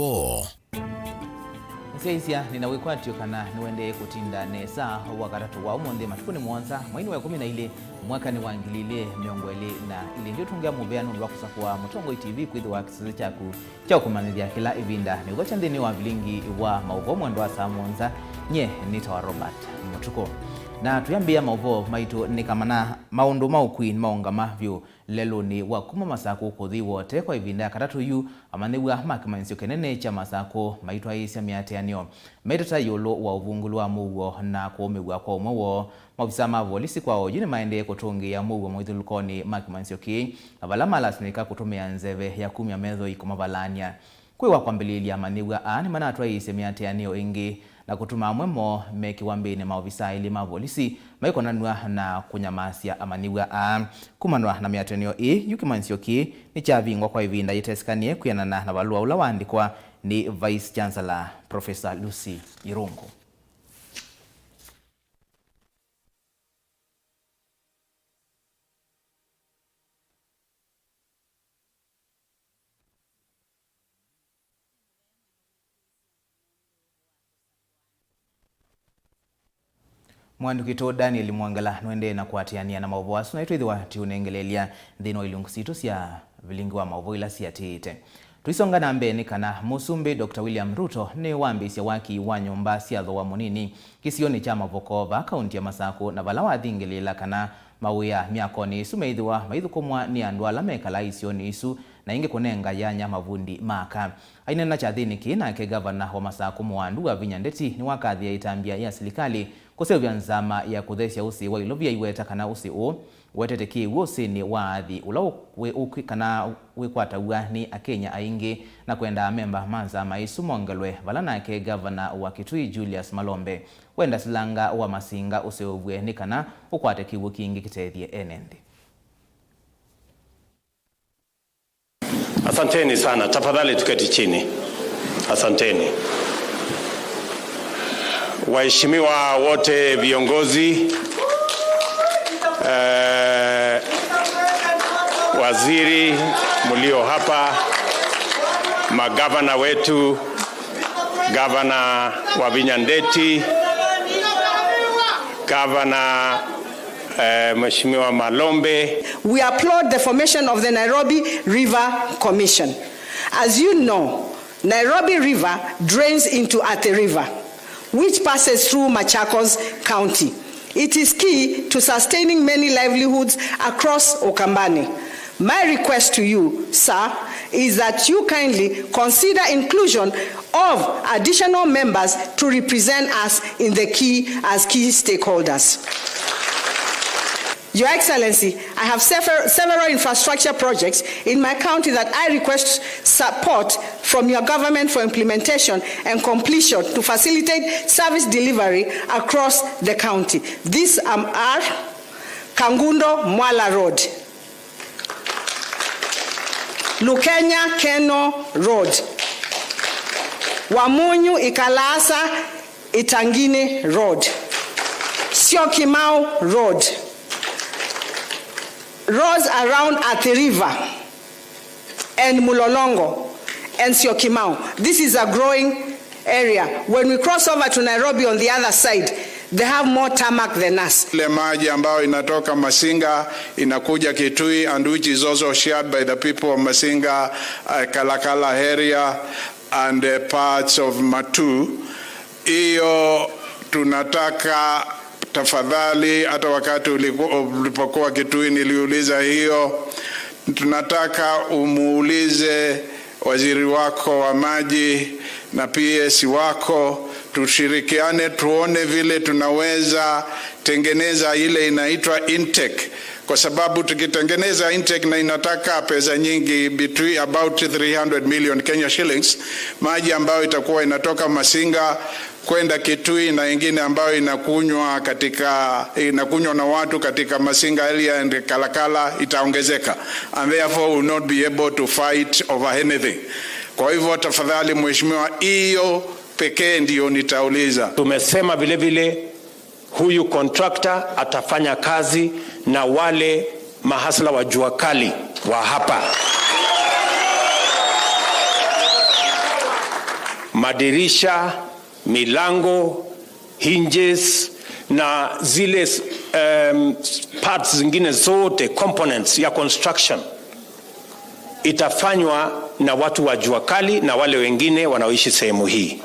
Mauvoo Nseisia ninawikwatyo kana niwende kutinda nesa wakatatu wa umonde matukuni mwanza mwaini wa 12 mwaka ni wangilile miongwele na ili ndio tungia mubeano lwa kusakwa Mutongo TV kwithwa kisize chaku cha kumanithia kila ivinda ni ugocha ndini wa Vilingi wa Mauvoo mwendo wa saa mwanza nye nitawa Robert Mutuku na tuyambia Mauvoo maitu ni kamana maundu maukwi maungama vyo lelo ni wakuma masako kuthi wote kwa ivinda katatu yu amanewa makimanisio kenene cha masako maitu aisya miateanio maitata yolo wa uvungulu wa Mauvoo na kuomewa kwa umowo mafisa mavolisi kwa ojini maende kutungi ya Mauvoo mwithulukoni makimanisio ki avalama lasnika kutumia nzeve ya 10 metho ikumavalania kwewa kwambililia manewa ani manatu aisya miateanio ingi na kutuma mwemo meki wambini maofisa ili mavolisi maikonanwa na kunyamasia amaniwa kumanwa na miatenio yukimanisio ki ni chavingwa kwa ivinda yitesikanie kuyanana na valua ula waandikwa ni Vice Chancellor Professor Lucy Irungu. Mwandukito Daniel Mwangala nwende na kuatiania na Mauvoo asu na ituithwa tiunengelelia dhino ilungusitu siya Vilingi wa Mauvoo ila siya tiite. Tuisonga na mbeni kana Musumbi Dr. William Ruto ni wambisya waki wa nyumba siya dhowa munini kisioni cha Mavokova kaunti ya Masako na valawa dhingelila kana mawia miakoni isu meithwa maithukumwa ni andu ala mekala isioni isu na inge kunenga yanya mavundi maka. Aina na chathini ki na ke governor wa Masako Mwandu wa Vinyandeti ni wakathi ya itambia ya serikali kusevya nzama ya kuthesya usi wa ilovya iweta kana usi wetete ki usi ni waathi ula kana wikwata ni Akenya aingi na kwenda memba manzama isu mongelwe valana ke governor wa Kitui Julius Malombe wenda silanga wa masinga useuvwe ni kana ukwate kiwu kingi kitethie enende. Asanteni sana, tafadhali tuketi chini. Asanteni. Waheshimiwa wote viongozi, waziri mulio hapa, magavana wetu, gavana wa Vinyandeti, gavana Mheshimiwa Malombe. We applaud the formation of the Nairobi River Commission. As you know, Nairobi River drains into Athi River, which passes through Machakos County. It is key to sustaining many livelihoods across Ukambani. My request to you, sir, is that you kindly consider inclusion of additional members to represent us in the key stakeholders. Your Excellency, I have several infrastructure projects in my county that I request support from your government for implementation and completion to facilitate service delivery across the county. These are Kangundo Mwala Road, Lukenya Keno Road, Wamunyu Ikalasa Itangine Road, Syokimau Road, roads around Athi River and Mulolongo and Syokimau. This is a growing area. When we cross over to Nairobi on the other side, they have more tarmac than us. Ile maji ambayo inatoka Masinga inakuja Kitui, and which is also shared by the people of Masinga, Kalakala area and parts of Matu. Iyo tunataka tafadhali, hata wakati ulipokuwa Kitui niliuliza hiyo, tunataka umuulize waziri wako wa maji na PS wako, tushirikiane tuone vile tunaweza tengeneza ile inaitwa intake, kwa sababu tukitengeneza intake na inataka pesa nyingi, between about 300 million Kenya shillings, maji ambayo itakuwa inatoka Masinga kwenda Kitui na ingine ambayo inakunywa na watu katika Masinga area and Kalakala itaongezeka, and therefore will not be able to fight over anything. Kwa hivyo tafadhali mheshimiwa, hiyo pekee ndio nitauliza. Tumesema vile vile huyu contractor atafanya kazi na wale mahasla wa jua kali wa hapa. madirisha, milango, hinges na zile parts zingine zote, components ya construction, itafanywa na watu wa jua kali na wale wengine wanaoishi sehemu hii.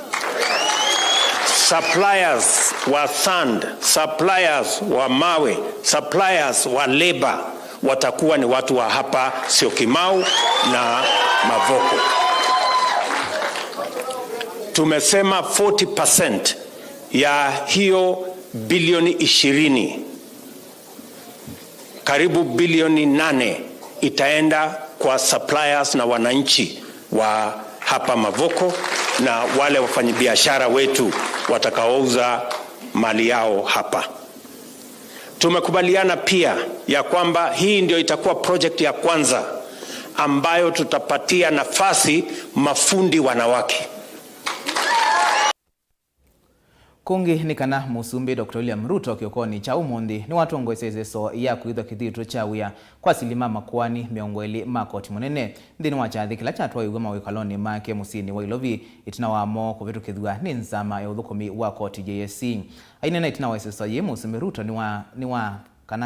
Suppliers wa sand, suppliers wa mawe, suppliers wa labor watakuwa ni watu wa hapa Syokimau na Mavoko. Tumesema 40% ya hiyo bilioni 20, karibu bilioni 8 itaenda kwa suppliers na wananchi wa hapa Mavoko na wale wafanyabiashara wetu watakaouza mali yao hapa. Tumekubaliana pia ya kwamba hii ndio itakuwa project ya kwanza ambayo tutapatia nafasi mafundi wanawake. Kungi ni kana musumbi Dr. William Ruto kiokoni cha umundi ni watu ngoisezeso ya kuitha kithitu cha wia kwa silima makwani miongweli makoti munene ndini wachathi kila chatwa yugama wikaloni make musini wa Ilovi itina wamo kuvitu kithua ni nzama ya udhukumi wa koti JSC. Ainena itina waiseso ye musumbi Ruto ni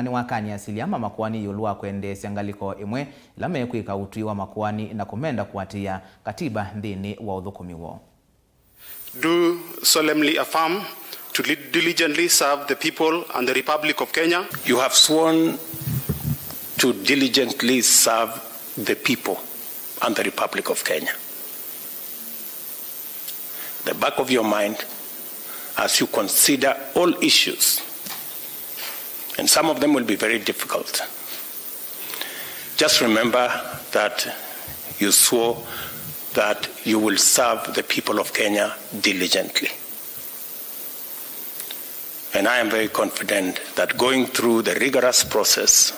wa kanya asili ama makwani yulua kwende siangaliko imwe ilame kuika utui wa makwani na kumenda kuatia katiba ndini wa udhukumi wo. Do solemnly affirm to diligently serve the people and the Republic of Kenya. You have sworn to diligently serve the people and the Republic of Kenya. The back of your mind, as you consider all issues, and some of them will be very difficult, just remember that you swore that you will serve the people of Kenya diligently. And I am very confident that going through the rigorous process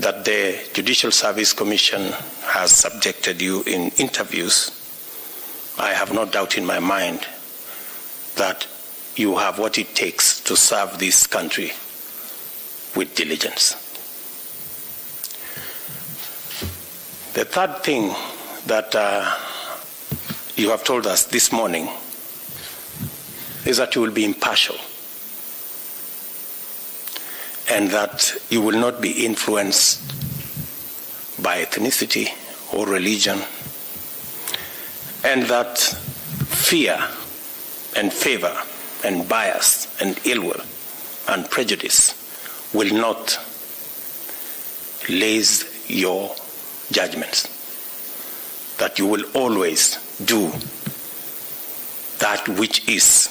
that the Judicial Service Commission has subjected you in interviews, I have no doubt in my mind that you have what it takes to serve this country with diligence. The third thing that you have told us this morning is that you will be impartial and that you will not be influenced by ethnicity or religion, and that fear and favor and bias and ill will and prejudice will not laze your judgments, that you will always do that which is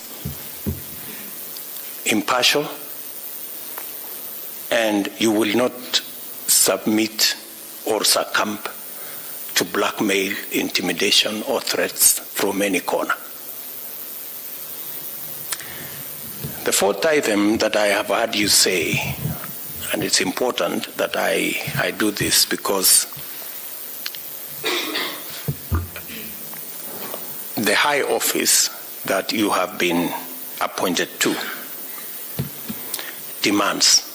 impartial, and you will not submit or succumb to blackmail, intimidation, or threats from any corner. The fourth item that I have heard you say, and it's important that I do this because the high office that you have been appointed to demands.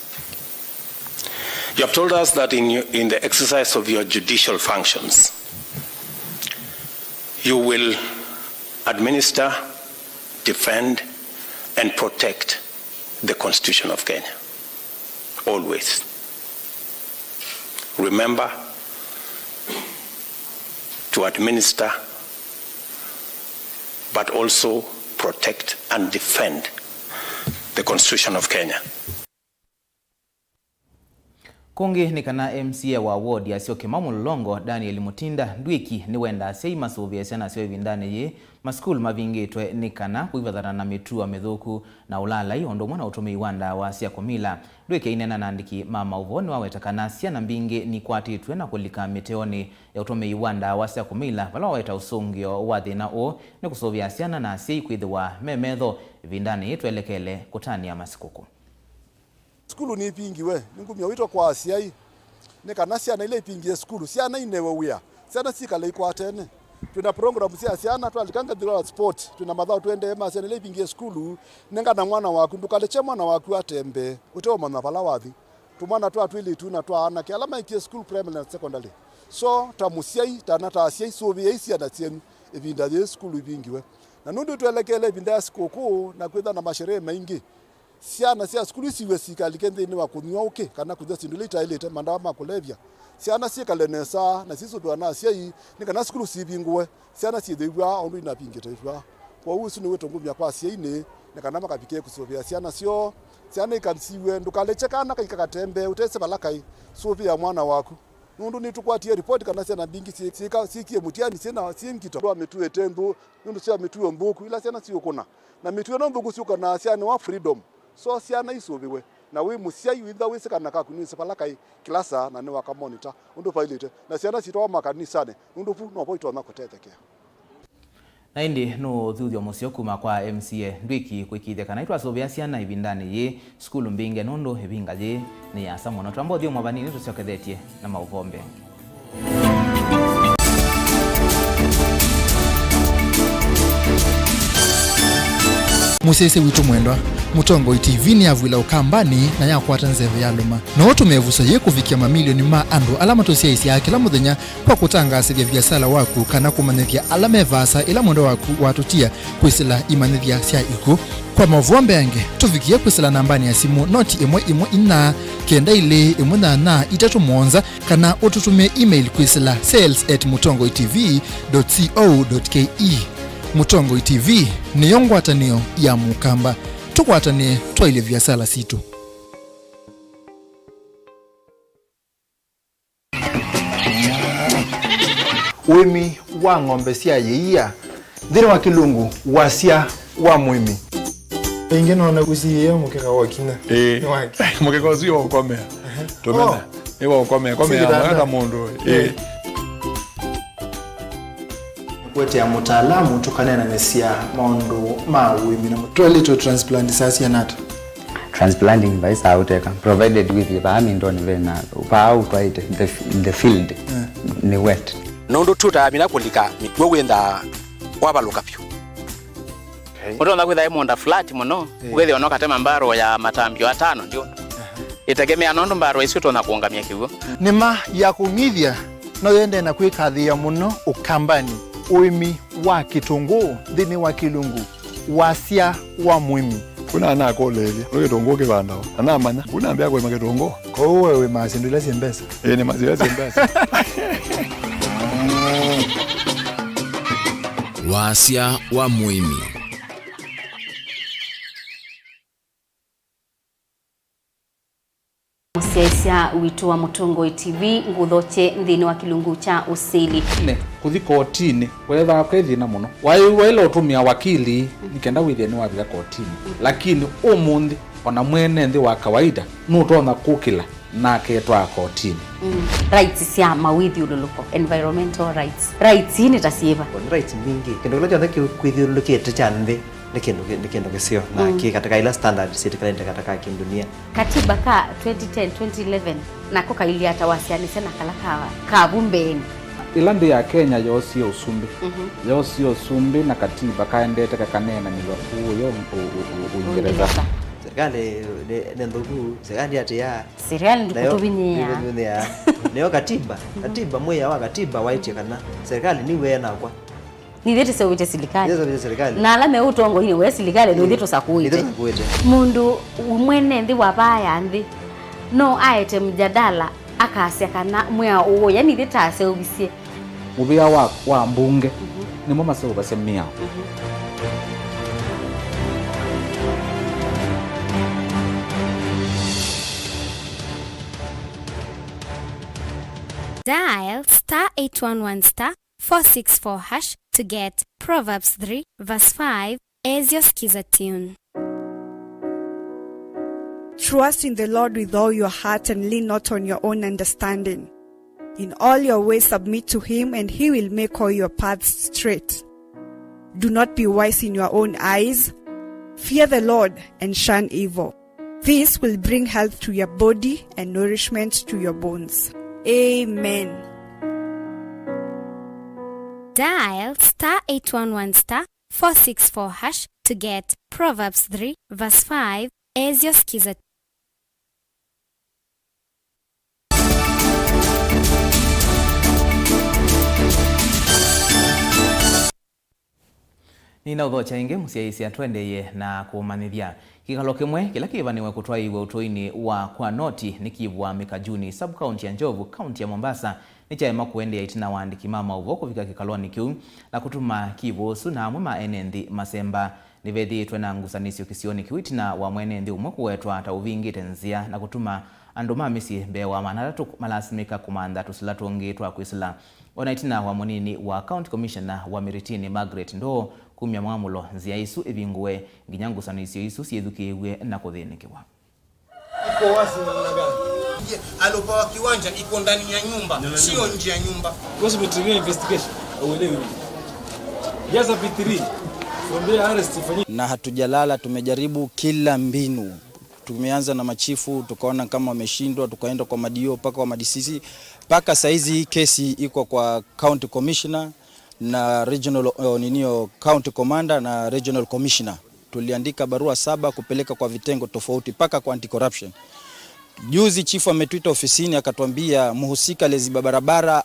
You have told us that in the exercise of your judicial functions, you will administer, defend, and protect the Constitution of Kenya. Always. Remember to administer, but also protect and defend the Constitution of Kenya. Kungi ni kana MCA wa ward ya Syokimau Mulolongo Daniel Mutinda ndwiki ni wenda sei masuvia sana sio vindane ye maskulu mavingitwe ni kana kuivathana na mitua mithuku na ulala iondo mwana utumii wanda wa Syakomila ndwiki inena na andiki Mauvoo ni wawetakana ciana mbingi ni kwatitwe na kulika miteoni ya utumii wanda wa Syakomila vala waweta usungio wa thina o ni kusuvia ciana na sei kwithwa memetho vindane yetwelekele kutania masikuku. Skulu ni ipingiwe ningumya witwa kwa asiai ne kana ciana ile ipingie skulu ciana inewe wia ciana cikala ikwatene tuna program cia ciana twalikanga thira sport tuna mathao twende ma ciana ile ipingie skulu nenga na mwana waku ndukaleche mwana waku atembe uteo mwana bala wathi tumwana twatwili tuna twana kialama ikie school primary and secondary so tamuciai tana ta ciai sovia ciana cienu ibinda ye skulu ibingiwe na nundu twelekele ibinda ya sikukuu na kwitha na masherehe maingi ciana cia skulu ciwe cikalike nthini wa kunywa uki kana kuthia sindu itailite mandawa ma kulevya ciana cikale nesa na cicu na ciai ni kana skulu cibingwe ciana cithigwa ondu ina pingite ifwa kwa usu ni wetu ngumya kwa ciaini na kana makapike kusovia ciana cio ciana ikansiwe ndukaleche kana kaikatembe utese balakai sovia mwana waku nundu ni tukwatie report kana ciana bingi cikie mutiani ciana cinkito ndo ametue tendu nundu cia metue mbuku ila ciana cio kuna na metue no mbuku cio kana ciana wa freedom so ciana isoviwe na we musiai witha wisikana ka kunisa palakai klasa na ne waka monitor nundu failite na ciana citwa makanisa ne nundu pu no poitwa na kutetekea na indi no thuthio musio kuma kwa MCA ndwiki kwikithe kana itwa sovia ciana ibindani ye skulu mbinge nundu ibinga ye ni ya samono twambo thio mwabani ni tuciokethetie na Mauvoo mbe musese witu mwendwa Mutongo TV ni avwila ukambani na yakwata nzeve ya luma no tumevusa ye kuvikia mamilioni ma andu alama tosia isi ya kila muthenya kwa kutangasa vya biasala waku kana kumanethia alama evasa ila mwendo waku watutia kwisila imanethia sia iku kwa Mauvoo mbenge tuvikie kwisila nambani ya simu noti imwe ina kenda ile imwe na itatu monza kana ututumie email kwisila sales@mutongotv.co.ke Mutongo TV ni yongwatanio ya mukamba tukwatane twaile biasala situ wimi wa ng'ombe cia yeia thiri wa kilungu wasia wa mwimi inge nona gusiye mukeka wakina mukeka uzio ukome tumena ewa ukome hata mundu kwete ya mutaalamu tukanena nesia maundu ma wimi na twelito transplant sasa nata transplanting by sauteka provided with the amindoni vena pa out right in the field ni wet nondo tuta mina kulika mitwe wenda wabaluka pyo oto na kwitha imonda flat muno wethe onoka tema mbaro ya matambio 5 ndio itegemea nondo mbaro icio tona kuongamia kigo nima ya kunyithia no yende na kwikathia muno ukambani uimi wa kitunguu thini wa kilungu wasia wa mwimi kuna ana kolele oyo tongo ke banda ana manya kuna ambia kwa maketongo ko wewe masindula sembesa ni mazira sembesa wasia wa mwimi Musiesia witu wa Mutongo TV nguthoche nthini wa kilungu cha usili ne kuthi kotini wetha kwethina muno waila utumia wakili nikenda withia ni wabia kotini lakini umundi ona mwene nthi wa kawaida nutona kukila na ketwa kotini rights cia mawithiuluko environmental rights ni tasiva rights mingi kendo kila jonde kwithiulukite cha nthi ni kendo kisio na katika ila standard sitikalende katika kindunia katiba ka 2010 2011 nako kaili atawasiani sana kalakawa kabumbeni ilandi ya Kenya yosio usumbi yosio usumbi na katiba kaendete kakanena nilwa kuyo Uingereza serikali nendoku serikali atia serikali ndikutubinia neo katiba moya wa katiba waiti kana serikali ni wena kwa ni thete se wite serikali na alame utongo hini we serikali no thito sakuite mundu mwene nthi wabaya nthi no aete mjadala akasya kana mwea uwo yani thita se ubisie mubia wa mbunge ni mama se ubasemia Dial *811*464# to get Proverbs 3 verse 5 as your skiza tune. Trust in the Lord with all your heart and lean not on your own understanding. In all your ways submit to him and he will make all your paths straight. Do not be wise in your own eyes. Fear the Lord and shun evil. This will bring health to your body and nourishment to your bones. Amen. Dial *811*464# to get Proverbs 3 verse 5 as your skiza. Nina udhocha inge musiaisi atwendeye na kumanithia. Kikalo kimwe kila kivaniwe kutwaiwe utoini wa kwa noti nikivwa Mikajuni sub-county ya Njovu, county ya Mombasa, nichaema kuende ya itina waandiki Mauvoo kufika kikaloni kiu na kutuma kivusu na mwema enendi masemba nivethi twena ngusanisio kisioni kiwitina wa mwenendi umwe kuwetwa ata uvingi tenzia na kutuma anduma misi bewa manaratu malasimika kumanda tusilatu ongitwa kuisila onaitina wa munini wa county commissioner wa Miritini Margaret Ndo kumya mwamulo nzia isu evinguwe nginyangu sanisio isu siedhukiwe na kuthinikiwa. Iko wasi namna gani? Alopawa kiwanja iko ndani ya nyumba, sio nje ya nyumba. Because we trigger investigation. Uelewi. Jaza P3. Fombea arrest ifanyike. Na hatujalala, tumejaribu kila mbinu. Tumeanza na machifu, tukaona kama wameshindwa, tukaenda kwa madio paka kwa madisisi. Paka saizi kesi iko kwa county commissioner na regional county commander na regional commissioner. Tuliandika barua 7 kupeleka kwa vitengo tofauti paka kwa anti corruption. Juzi chifu ametuita ofisini akatuambia muhusika leziba barabara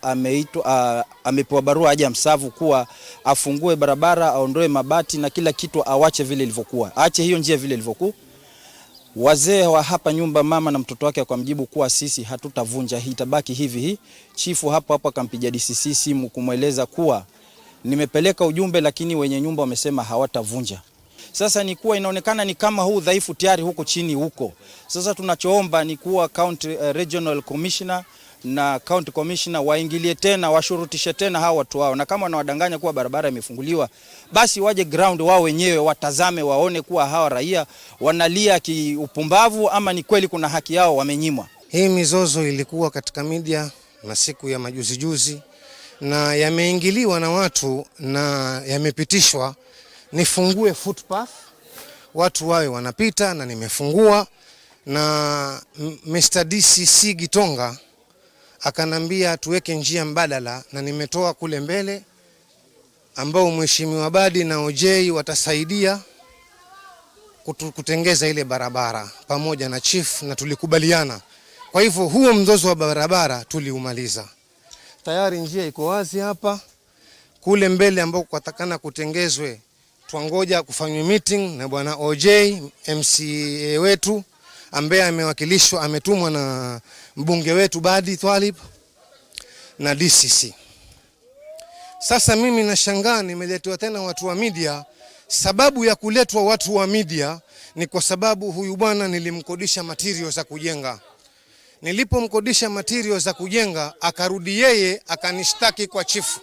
amepewa barua aje msavu kuwa afungue barabara, aondoe mabati na kila kitu awache vile ilivyokuwa. Aache hiyo njia vile ilivyokuwa. Wazee wa hapa nyumba, mama na mtoto wake akamjibu kuwa sisi hatutavunja, hii itabaki hivi hii. Chifu hapo akampigia DCC simu kumweleza kuwa nimepeleka ujumbe lakini wenye nyumba wamesema hawatavunja. Sasa ni kuwa inaonekana ni kama huu dhaifu tayari huko chini huko. Sasa tunachoomba ni kuwa county regional commissioner na county commissioner waingilie tena, washurutishe tena hawa watu wao, na kama wanawadanganya kuwa barabara imefunguliwa basi waje ground wao wenyewe watazame, waone kuwa hawa raia wanalia kiupumbavu ama ni kweli kuna haki yao wamenyimwa. Hii mizozo ilikuwa katika media na siku ya majuzi na yameingiliwa na watu na yamepitishwa nifungue footpath watu wawe wanapita, na nimefungua, na Mr. DCC Gitonga akanambia tuweke njia mbadala, na nimetoa kule mbele ambao mheshimiwa Badi na OJ watasaidia kutengeza ile barabara pamoja na chief, na tulikubaliana. Kwa hivyo huo mzozo wa barabara tuliumaliza. Tayari njia iko wazi hapa. Kule mbele ambao kwatakana kutengezwe tuangoja kufanywa meeting na bwana OJ MCA wetu ambaye amewakilishwa, ametumwa na mbunge wetu Badi Twalib na DCC. Sasa mimi nashangaa nimeletwa tena watu wa media. Sababu ya kuletwa watu wa media ni kwa sababu huyu bwana nilimkodisha materials za kujenga. Nilipomkodisha materials za kujenga akarudi yeye akanishtaki kwa chifu.